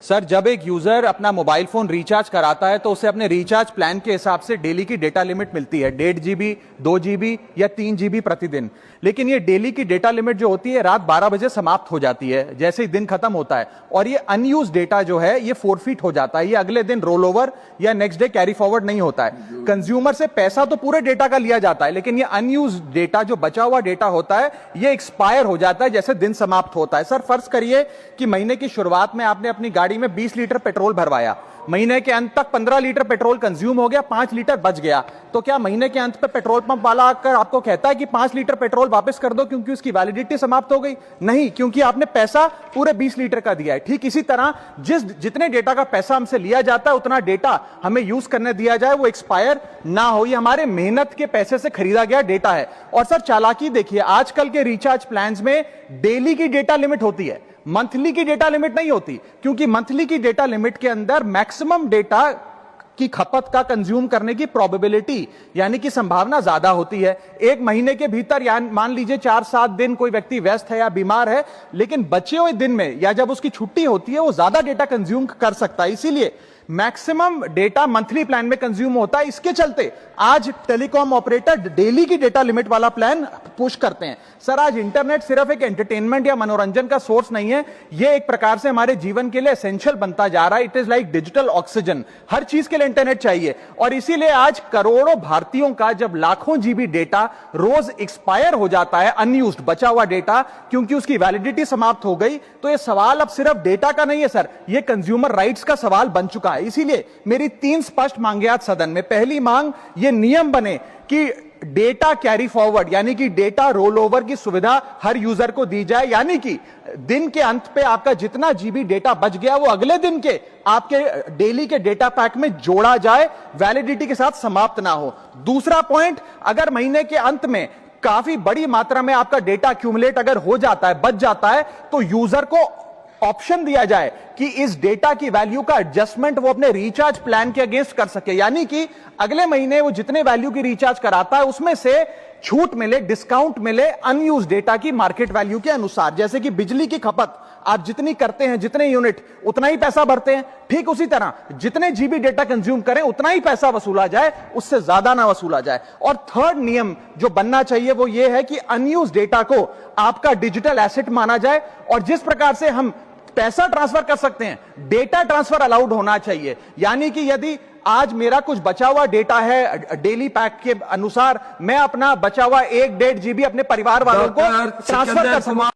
Sir, जब एक user अपना मोबाइल फोन रिचार्ज कराता है तो उसे अपने रिचार्ज प्लान के हिसाब से डेली की डेटा लिमिट मिलती है 1.5 GB, 2 GB या 3 GB प्रतिदिन। लेकिन ये डेली की डेटा लिमिट जो होती है रात 12 बजे समाप्त हो जाती है जैसे ही दिन खत्म होता है, और ये अनयूज डेटा जो है ये फोरफिट हो जाता है, ये अगले दिन रोल ओवर या नेक्स्ट डे कैरी फॉरवर्ड नहीं होता है। कंज्यूमर से पैसा तो पूरे डेटा का लिया जाता है, लेकिन ये अनयूज डेटा जो बचा हुआ डेटा होता है ये एक्सपायर हो जाता है जैसे दिन समाप्त होता है। सर, फर्ज करिए कि महीने की शुरुआत में आपने अपनी गाड़ी में 20 लीटर पेट्रोल भरवाया, महीने के अंत तक 15 लीटर पेट्रोल कंज्यूम हो गया, 5 लीटर बच गया, तो क्या महीने के अंत पे पेट्रोल पंप वाला आकर आपको कहता है कि 5 लीटर पेट्रोल वापस कर दो क्योंकि उसकी वैलिडिटी समाप्त हो गई? नहीं, क्योंकि आपने पैसा पूरे 20 लीटर का दिया है। ठीक इसी तरह जितने डेटा का पैसा हमसे लिया जाता है उतना डेटा हमें यूज करने दिया जाए, वो एक्सपायर ना हो। ये हमारे मेहनत के पैसे से खरीदा गया डेटा है। और सर, चालाकी देखिए, आजकल के रिचार्ज प्लान्स में डेली की डेटा लिमिट होती है, मंथली की डेटा लिमिट नहीं होती, क्योंकि मंथली की डेटा लिमिट के अंदर मैक्सिमम डेटा की खपत का कंज्यूम करने की प्रोबेबिलिटी यानी कि संभावना ज्यादा होती है। एक महीने के भीतर या मान लीजिए 4-7 दिन कोई व्यक्ति व्यस्त है या बीमार है, लेकिन बचे हुए दिन में या जब उसकी छुट्टी होती है वो ज्यादा डेटा कंज्यूम कर सकता है। इसीलिए मैक्सिमम डेटा मंथली प्लान में कंज्यूम होता है। इसके चलते आज टेलीकॉम ऑपरेटर डेली की डेटा लिमिट वाला प्लान पुश करते हैं। सर, आज इंटरनेट सिर्फ एक एंटरटेनमेंट या मनोरंजन का सोर्स नहीं है, यह एक प्रकार से हमारे जीवन के लिए एसेंशियल बनता जा रहा है। It is like digital oxygen. हर चीज के लिए इंटरनेट चाहिए, और इसीलिए आज करोड़ों भारतीयों का जब लाखों जीबी डेटा रोज एक्सपायर हो जाता है, अनयूज्ड बचा हुआ डेटा, क्योंकि उसकी वैलिडिटी समाप्त हो गई, तो यह सवाल अब सिर्फ डेटा का नहीं है सर, यह कंज्यूमर राइट्स का सवाल बन चुका है। इसीलिए मेरी 3 स्पष्ट मांगे आज सदन में। पहली मांग, ये नियम बने कि डेटा कैरी फॉरवर्ड यानी कि डेटा रोल ओवर की सुविधा हर यूजर को दी जाए, यानी कि दिन के अंत पे आपका जितना जीबी डेटा बच गया वो अगले दिन के आपके डेली के डेटा पैक में जोड़ा जाए, वैलिडिटी के साथ समाप्त ना हो। दूसरा पॉइंट, अगर महीने के अंत में काफी बड़ी मात्रा में आपका डेटा एक्यूमुलेट अगर हो जाता है, बच जाता है, तो यूजर को ऑप्शन दिया जाए कि इस डेटा की वैल्यू का एडजस्टमेंट वो अपने रिचार्ज प्लान के अगेंस्ट कर सके, यानी कि अगले महीने वो जितने वैल्यू की रिचार्ज कराता है उसमें से छूट मिले, डिस्काउंट मिले अनयूज डेटा की मार्केट वैल्यू के अनुसार। जैसे कि बिजली की खपत आप जितनी करते हैं, जितने यूनिट उतना ही पैसा भरते हैं, ठीक उसी तरह जितने जीबी डेटा कंज्यूम करें उतना ही पैसा वसूला जाए, उससे ज्यादा ना वसूला जाए। और थर्ड नियम जो बनना चाहिए वो ये है कि अनयूज डेटा को आपका डिजिटल एसेट माना जाए, और जिस प्रकार से हम पैसा ट्रांसफर कर सकते हैं, डेटा ट्रांसफर अलाउड होना चाहिए। यानी कि यदि आज मेरा कुछ बचा हुआ डेटा है डेली पैक के अनुसार, मैं अपना बचा हुआ 1-1.5 GB अपने परिवार वालों को ट्रांसफर कर सकूं।